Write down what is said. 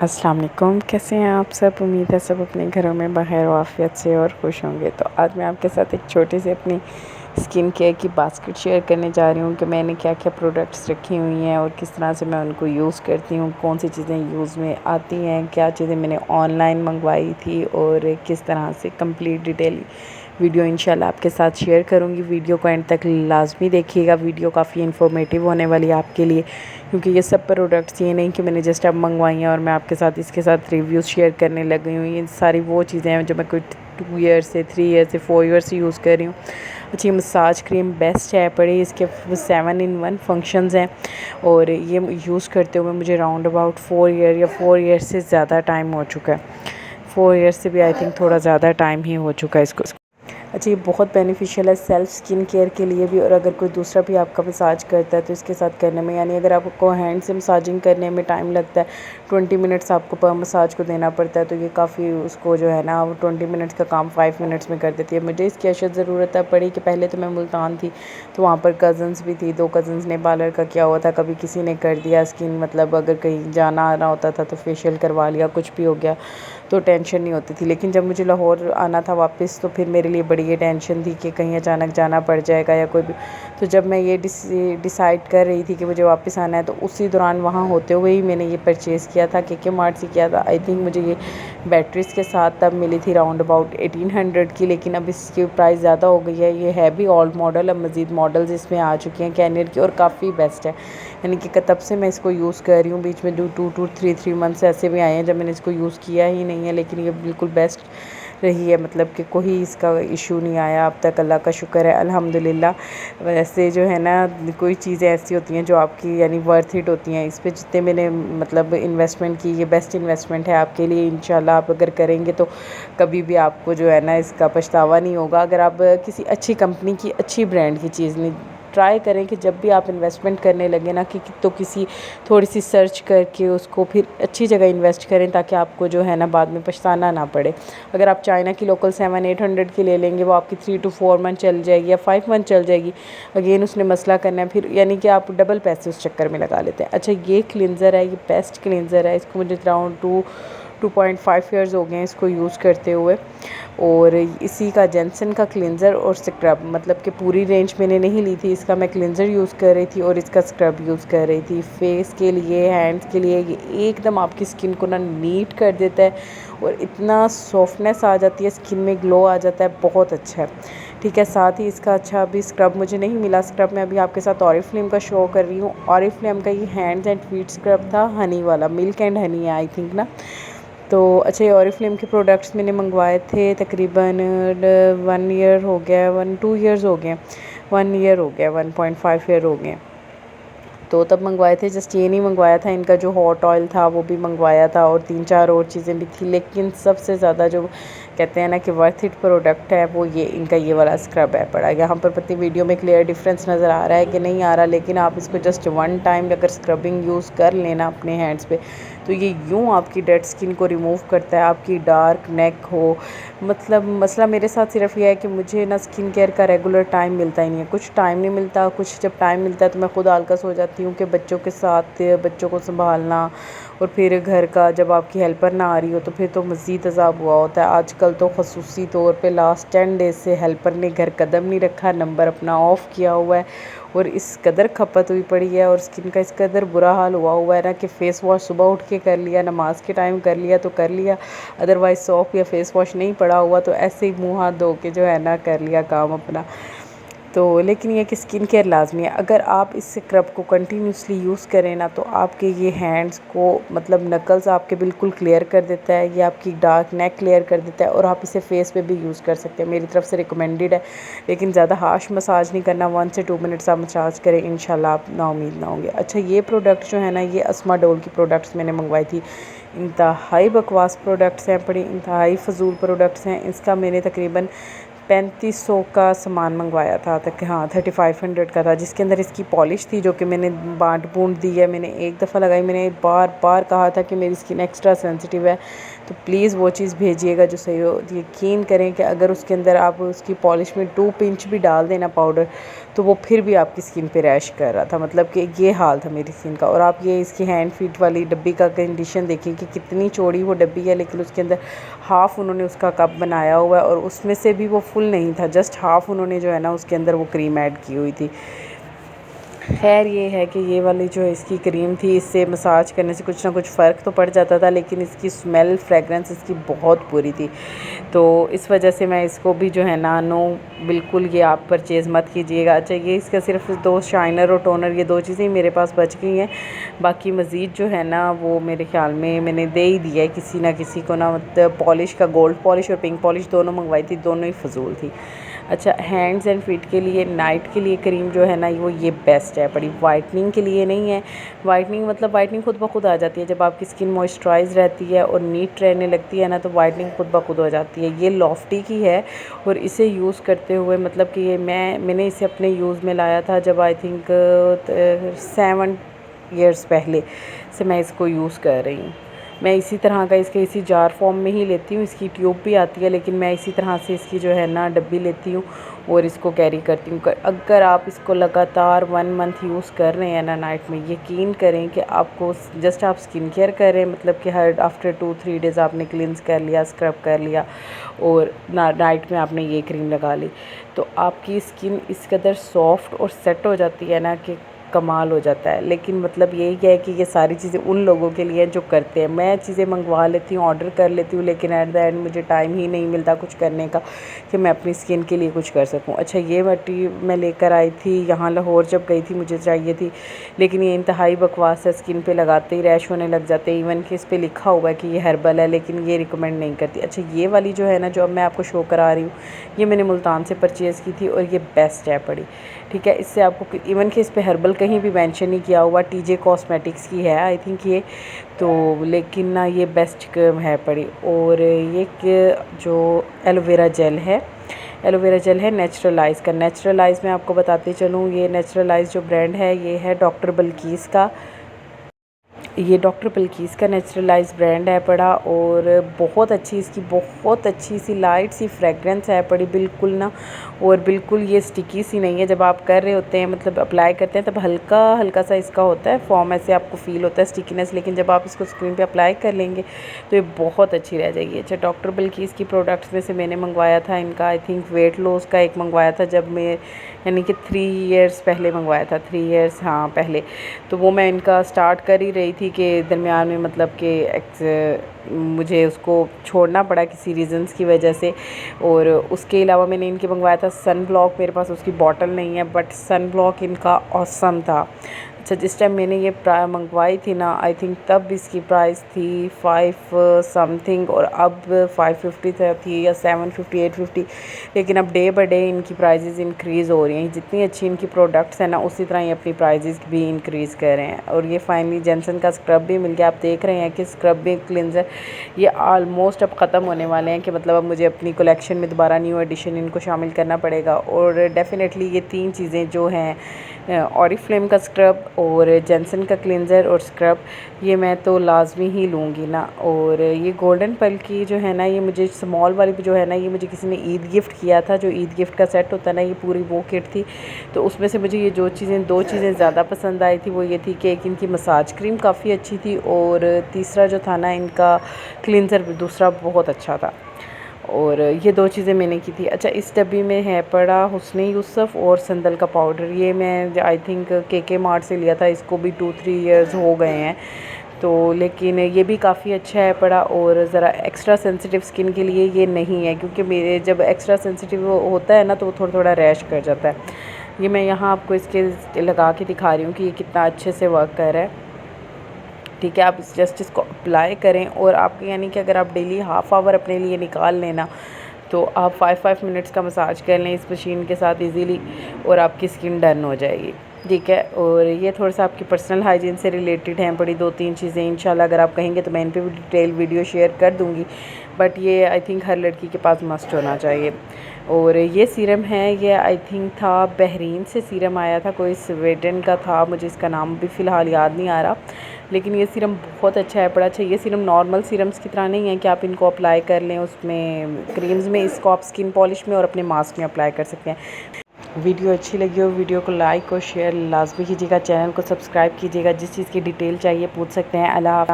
अस्सलाम वालेकुम। कैसे हैं आप सब? उम्मीद है सब अपने घरों में बखैर व आफियत से और खुश होंगे। तो आज मैं आपके साथ एक छोटी सी अपनी स्किन केयर की बास्केट शेयर करने जा रही हूँ कि मैंने क्या क्या प्रोडक्ट्स रखी हुई हैं और किस तरह से मैं उनको यूज़ करती हूँ, कौन सी चीज़ें यूज़ में आती हैं, क्या चीज़ें मैंने ऑनलाइन मंगवाई थी और किस तरह से कंप्लीट डिटेल वीडियो इंशाल्लाह आपके साथ शेयर करूँगी। वीडियो को एंड तक लाजमी देखिएगा। वीडियो काफ़ी इन्फॉर्मेटिव होने वाली है आपके लिए, क्योंकि ये सब प्रोडक्ट्स ये नहीं कि मैंने जस्ट अब मंगवाई हैं और मैं आपके साथ इसके साथ रिव्यूज़ शेयर करने लग गई हूँ। ये सारी वो चीज़ें हैं जो मैं कोई 2 ईयर से 3 ईयर से 4 ईयर से यूज़ कर रही हूँ। अच्छा, ये मसाज क्रीम बेस्ट है, पड़े इसके 7 in 1 फंक्शंस हैं और ये यूज़ करते हुए मुझे राउंड अबाउट 4 ईयर या 4 ईयर से ज़्यादा टाइम हो चुका है। 4 ईयर से भी आई थिंक थोड़ा ज़्यादा टाइम ही हो चुका है इसको। अच्छा, ये बहुत बेनिफिशियल है सेल्फ़ स्किन केयर के लिए भी, और अगर कोई दूसरा भी आपका मसाज करता है तो इसके साथ करने में, यानी अगर आपको हैंड से मसाजिंग करने में टाइम लगता है, 20 मिनट्स आपको पर मसाज को देना पड़ता है, तो ये काफ़ी उसको जो है ना, वो 20 मिनट्स का काम 5 मिनट्स में कर देती है। मुझे इसकी अशद ज़रूरत पड़ी कि पहले तो मैं मुल्तान थी तो वहाँ पर कज़न्स भी थी, 2 कज़न्स ने पार्लर का किया हुआ था, कभी किसी ने कर दिया स्किन, मतलब अगर कहीं जाना आना होता था तो फेशियल करवा लिया, कुछ भी हो गया तो टेंशन नहीं होती थी। लेकिन जब मुझे लाहौर आना था वापस, तो फिर मेरे लिए बड़ी ये टेंशन थी कि कहीं अचानक जाना पड़ जाएगा या कोई भी। तो जब मैं ये डिसाइड कर रही थी कि मुझे वापस आना है, तो उसी दौरान वहाँ होते हुए ही मैंने ये परचेज़ किया था, के मार्ट से किया था। आई थिंक मुझे ये बैटरीज़ के साथ तब मिली थी राउंड अबाउट 1800 की, लेकिन अब इसकी प्राइस ज़्यादा हो गई है। ये है भी ओल्ड मॉडल, अब मज़ीद मॉडल्स इसमें आ चुकी हैं कैनियर की और काफ़ी बेस्ट है। यानी कि तब से मैं इसको यूज़ कर रही हूँ। बीच में 2 to 3 मंथ्स ऐसे भी आए हैं जब मैंने इसको यूज़ किया ही नहीं है, लेकिन ये बिल्कुल बेस्ट रही है, मतलब कि कोई इसका इशू नहीं आया अब तक, अल्लाह का शुक्र है अल्हम्दुलिल्लाह। वैसे जो है ना, कोई चीज़ें ऐसी होती हैं जो आपकी यानी वर्थ इट होती हैं। इस पे जितने मैंने मतलब इन्वेस्टमेंट की, ये बेस्ट इन्वेस्टमेंट है आपके लिए। इंशाल्लाह आप अगर करेंगे तो कभी भी आपको जो है ना इसका पछतावा नहीं होगा। अगर आप किसी अच्छी कंपनी की, अच्छी ब्रांड की चीज़ नहीं, ट्राई करें कि जब भी आप इन्वेस्टमेंट करने लगे ना कि तो किसी थोड़ी सी सर्च करके उसको फिर अच्छी जगह इन्वेस्ट करें, ताकि आपको जो है ना बाद में पछताना ना पड़े। अगर आप चाइना की लोकल 700-800 की ले लेंगे, वो आपकी 3 to 4 मंथ चल जाएगी या 5 मंथ चल जाएगी। अगेन उसने मसला करना है फिर, यानी कि आप डबल पैसे उस चक्कर में लगा लेते हैं। अच्छा, ये क्लिनज़र है, ये बेस्ट क्लिनज़र है। इसको मुझे अराउंड 2.5 ईयर्स हो गए हैं इसको यूज़ करते हुए। और इसी का जेंसन का क्लिनज़र और स्क्रब, मतलब कि पूरी रेंज मैंने नहीं ली थी, इसका मैं क्लिनज़र यूज़ कर रही थी और इसका स्क्रब यूज़ कर रही थी। फेस के लिए, हैंड्स के लिए ये एकदम आपकी स्किन को ना नीट कर देता है और इतना सॉफ्टनेस आ जाती है स्किन में, ग्लो आ जाता है, बहुत अच्छा है। ठीक है, साथ ही इसका अच्छा अभी स्क्रब मुझे नहीं मिला। स्क्रब मैं अभी आपके साथ ऑरिफ्लेम का शो कर रही हूँ। ऑरिफ्लेम का ये हैंड्स एंड फीट स्क्रब था, हनी वाला, मिल्क एंड हनी है आई थिंक ना। तो अच्छा, ये ऑरिफ्लेम के प्रोडक्ट्स मैंने मंगवाए थे तकरीबन 1 ईयर हो गया, 1-2 ईयर्स हो गए, 1 ईयर हो गया, 1.5 ईयर हो गए। तो तब मंगवाए थे, जस्ट ये नहीं मंगवाया था, इनका जो हॉट ऑयल था वो भी मंगवाया था और 3-4 और चीज़ें भी थी। लेकिन सबसे ज़्यादा जो कहते हैं ना कि वर्थ इट प्रोडक्ट है, वो ये इनका ये वाला स्क्रब है पड़ा। यहाँ पर पति वीडियो में क्लियर डिफरेंस नज़र आ रहा है कि नहीं आ रहा, लेकिन आप इसको जस्ट 1 टाइम अगर स्क्रबिंग यूज़ कर लेना अपने हैंड्स पे, तो ये यूँ आपकी डेड स्किन को रिमूव करता है। आपकी डार्क नेक हो, मतलब मसला मेरे साथ सिर्फ ये है कि मुझे ना स्किन केयर का रेगुलर टाइम मिलता ही नहीं है। कुछ टाइम नहीं मिलता, कुछ जब टाइम मिलता है तो मैं खुद आलकस हो जाती हूँ कि बच्चों के साथ बच्चों को संभालना और फिर घर का, जब आपकी हेल्पर ना आ रही हो तो फिर तो मज़ीद अज़ाब हुआ होता है। आजकल तो ख़ुसूसी तौर पे लास्ट 10 डेज़ से हेल्पर ने घर कदम नहीं रखा, नंबर अपना ऑफ़ किया हुआ है और इस कदर खपत हुई पड़ी है और स्किन का इस कदर बुरा हाल हुआ हुआ है ना कि फ़ेस वॉश सुबह उठ के कर लिया, नमाज के टाइम कर लिया तो कर लिया, अदरवाइज़ सोप या फ़ेस वॉश नहीं पड़ा हुआ तो ऐसे ही मुँह हाथ धो के जो है ना कर लिया काम अपना। तो लेकिन ये कि स्किन केयर लाजमी है। अगर आप इस स्क्रब को कंटिन्यूसली यूज़ करें ना, तो आपके ये हैंड्स को, मतलब नकल्स आपके बिल्कुल क्लियर कर देता है, ये आपकी डार्क नेक क्लियर कर देता है और आप इसे फेस पे भी यूज़ कर सकते हैं। मेरी तरफ से रिकमेंडेड है, लेकिन ज़्यादा हार्श मसाज नहीं करना, 1 से 2 मिनट्स आप मसाज करें, इंशाल्लाह आप नाउमीद ना होंगे। अच्छा, ये प्रोडक्ट जो है ना, ये अस्मा डोल की प्रोडक्ट्स मैंने मंगवाई थी। इंतहाई बकवास प्रोडक्ट्स हैं, बड़ी इंतहाई फ़जूल प्रोडक्ट्स हैं। इसका मैंने तकरीबन 3500 का सामान मंगवाया था, तक हाँ 3500 का था, जिसके अंदर इसकी पॉलिश थी जो कि मैंने बांट बूंट दी है। मैंने एक दफ़ा लगाई, मैंने बार बार कहा था कि मेरी स्किन एक्स्ट्रा सेंसिटिव है तो प्लीज़ वो चीज़ भेजिएगा जो सही हो। यकीन करें कि अगर उसके अंदर आप उसकी पॉलिश में 2 पिंच भी डाल देना पाउडर, तो वो फिर भी आपकी स्किन पे रैश कर रहा था। मतलब कि ये हाल था मेरी स्किन का। और आप ये इसकी हैंड फीट वाली डब्बी का कंडीशन देखिए कि कितनी चौड़ी वो डब्बी है, लेकिन उसके अंदर हाफ़ उन्होंने उसका कप बनाया हुआ है और उसमें से भी वो फुल नहीं था, जस्ट हाफ़ उन्होंने जो है ना उसके अंदर वो क्रीम ऐड की हुई थी। खैर ये है कि ये वाली जो है इसकी क्रीम थी, इससे मसाज करने से कुछ ना कुछ फ़र्क तो पड़ जाता था, लेकिन इसकी स्मेल फ्रेगरेंस इसकी बहुत बुरी थी। तो इस वजह से मैं इसको भी जो है ना नो, बिल्कुल ये आप परचेज़ मत कीजिएगा। अच्छा, ये इसका सिर्फ 2 शाइनर और टोनर, ये 2 चीज़ें मेरे पास बच गई हैं। बाकी मज़ीद जो है ना वो मेरे ख़्याल में मैंने दे ही दिया है किसी ना किसी को ना। मतलब पॉलिश का गोल्ड पॉलिश और पिंक पॉलिश दोनों मंगवाई थी, दोनों ही फ़िज़ूल थी। अच्छा, हैंड्स एंड फीट के लिए नाइट के लिए क्रीम जो है ना वो ये बेस्ट है बड़ी। वाइटनिंग के लिए नहीं है। वाइटनिंग मतलब वाइटनिंग खुद ब खुद आ जाती है जब आपकी स्किन मॉइस्चराइज रहती है और नीट रहने लगती है ना, तो वाइटनिंग खुद ब खुद हो जाती है। ये लॉफ्टी की है और इसे यूज़ करते हुए मतलब कि ये मैंने इसे अपने यूज़ में लाया था जब आई थिंक 7 ईयर्स पहले से मैं इसको यूज़ कर रही हूँ। मैं इसी तरह का इसके इसी जार फॉर्म में ही लेती हूँ। इसकी ट्यूब भी आती है, लेकिन मैं इसी तरह से इसकी जो है ना डब्बी लेती हूँ और इसको कैरी करती हूँ। अगर आप इसको लगातार 1 मंथ यूज़ कर रहे हैं ना नाइट में, यकीन करें कि आपको जस्ट आप स्किन केयर कर रहे हैं, मतलब कि हर आफ्टर 2-3 डेज़ आपने क्लिनज़ कर लिया, स्क्रब कर लिया और नाइट में आपने ये क्रीम लगा ली, तो आपकी स्किन इस कदर सॉफ्ट और सेट हो जाती है ना कि कमाल हो जाता है। लेकिन मतलब यही है कि ये सारी चीज़ें उन लोगों के लिए जो करते हैं। मैं चीज़ें मंगवा लेती हूँ, ऑर्डर कर लेती हूँ, लेकिन एट द एंड मुझे टाइम ही नहीं मिलता कुछ करने का कि मैं अपनी स्किन के लिए कुछ कर सकूँ। अच्छा, ये मटेरियल मैं लेकर आई थी यहाँ लाहौर जब गई थी, मुझे चाहिए थी, लेकिन ये इंतहाई बकवास है। स्किन पे लगाते ही रैश होने लग जाते हैं। इवन कि इस पर लिखा हुआ है कि ये हर्बल है, लेकिन ये रिकमेंड नहीं करती। अच्छा, ये वाली जो है ना जो अब मैं आपको शो करा रही हूँ, ये मैंने मुल्तान से परचेज़ की थी और ये बेस्ट है बड़ी। ठीक है, इससे आपको इवन कि इस पे हर्बल कहीं भी मेंशन नहीं किया हुआ, टीजे कॉस्मेटिक्स की है आई थिंक ये तो, लेकिन ना ये बेस्ट है पड़ी। और ये जो एलोवेरा जेल है, एलोवेरा जेल है नेचुरलाइज़ का। नेचुरलाइज़ मैं आपको बताती चलूँ, ये नेचुरलाइज़ जो ब्रांड है ये है डॉक्टर बल्कीस का। ये डॉक्टर बल्कीस का नेचुरलाइज ब्रांड है पड़ा और बहुत अच्छी इसकी बहुत अच्छी सी लाइट सी फ्रेगरेंस है पड़ी बिल्कुल ना। और बिल्कुल ये स्टिकी सी नहीं है। जब आप कर रहे होते हैं मतलब अप्लाई करते हैं तब हल्का हल्का सा इसका होता है फॉर्म, ऐसे आपको फील होता है स्टिकीनेस, लेकिन जब आप इसको स्क्रीन पे अप्लाई कर लेंगे तो ये बहुत अच्छी रह जाएगी। अच्छा, डॉक्टर बल्कीस की प्रोडक्ट्स में से मैंने मंगवाया था इनका आई थिंक वेट लॉस का एक मंगवाया था, जब मैं यानी कि 3 ईयर्स पहले मंगवाया था, 3 ईयर्स हाँ पहले। तो वो मैं इनका स्टार्ट कर ही रही थी कि दरमियान में मतलब कि मुझे उसको छोड़ना पड़ा किसी रीज़न्स की वजह से। और उसके अलावा मैंने इनके मंगवाया था सन ब्लॉक, मेरे पास उसकी बॉटल नहीं है बट सन ब्लॉक इनका ऑसम था। अच्छा, जिस टाइम मैंने ये मंगवाई थी ना आई थिंक तब इसकी प्राइस थी 5 समथिंग और अब 550 थी या 750 850। लेकिन अब डे बाय डे इनकी प्राइजेज़ इंक्रीज़ हो रही हैं। जितनी अच्छी इनकी प्रोडक्ट्स हैं ना उसी तरह ही अपनी प्राइजेज़ भी इंक्रीज़ कर रहे हैं। और ये फाइनली जॉनसन का स्क्रब भी मिल गया। आप देख रहे हैं कि स्क्रब भी क्लिनजर ये आलमोस्ट अब ख़त्म होने वाले हैं कि मतलब अब मुझे अपनी कलेक्शन में दोबारा न्यू एडिशन इनको शामिल करना पड़ेगा। और डेफ़िनेटली ये 3 चीज़ें जो हैं ऑरिफ्लेम का स्क्रब और जॉनसन का क्लिनज़र और स्क्रब, ये मैं तो लाजमी ही लूँगी ना। और ये गोल्डन पल की जो है ना, ये मुझे स्मॉल वाली जो है ना, ये मुझे किसी ने ईद गिफ्ट किया था। जो ईद गिफ्ट का सेट होता है ना, ये पूरी वो किट थी। तो उसमें से मुझे ये दो चीज़ें ज़्यादा पसंद आई थी। वो ये थी कि एक इनकी मसाज क्रीम काफ़ी अच्छी थी और तीसरा जो था ना इनका क्लिनज़र दूसरा बहुत अच्छा था। और ये 2 चीज़ें मैंने की थी। अच्छा, इस डब्बी में है पड़ा हुस्न यूसुफ और संदल का पाउडर। ये मैं आई थिंक के मार्ट से लिया था, इसको भी 2-3 ईयर्स हो गए हैं तो, लेकिन ये भी काफ़ी अच्छा है पड़ा। और ज़रा एक्स्ट्रा सेंसिटिव स्किन के लिए ये नहीं है, क्योंकि मेरे जब एक्स्ट्रा सेंसिटिव होता है ना तो वो थोड़ा थोड़ा रैश कर जाता है। ये मैं यहाँ आपको इसके लगा के दिखा रही हूँ कि ये कितना अच्छे से वर्क कर रहा है। ठीक है, आप जस्ट इसको अप्लाई करें और आप यानी कि अगर आप डेली हाफ़ आवर अपने लिए निकाल लेना तो आप 5 मिनट्स का मसाज कर लें इस मशीन के साथ इजीली और आपकी स्किन डन हो जाएगी। ठीक है। और ये थोड़ा सा आपकी पर्सनल हाइजीन से रिलेटेड हैं, बड़ी 2-3 चीज़ें इंशाल्लाह अगर आप कहेंगे तो मैं इन पे भी डिटेल वीडियो शेयर कर दूँगी, बट ये आई थिंक हर लड़की के पास मस्ट होना चाहिए। और ये सीरम है, ये आई थिंक था बहरीन से सीरम आया था, कोई स्वीडन का था, मुझे इसका नाम भी फ़िलहाल याद नहीं आ रहा, लेकिन ये सीरम बहुत अच्छा है, बड़ा अच्छा। ये सीरम नॉर्मल सीरम्स की तरह नहीं है कि आप इनको अप्लाई कर लें उसमें क्रीम्स में, इसको आप स्किन पॉलिश में और अपने मास्क में अप्लाई कर सकते हैं। वीडियो अच्छी लगी हो वीडियो को लाइक और शेयर लाजमी कीजिएगा, चैनल को सब्सक्राइब कीजिएगा, जिस चीज़ की डिटेल चाहिए पूछ सकते हैं। अल्लाह हाफ़िज़।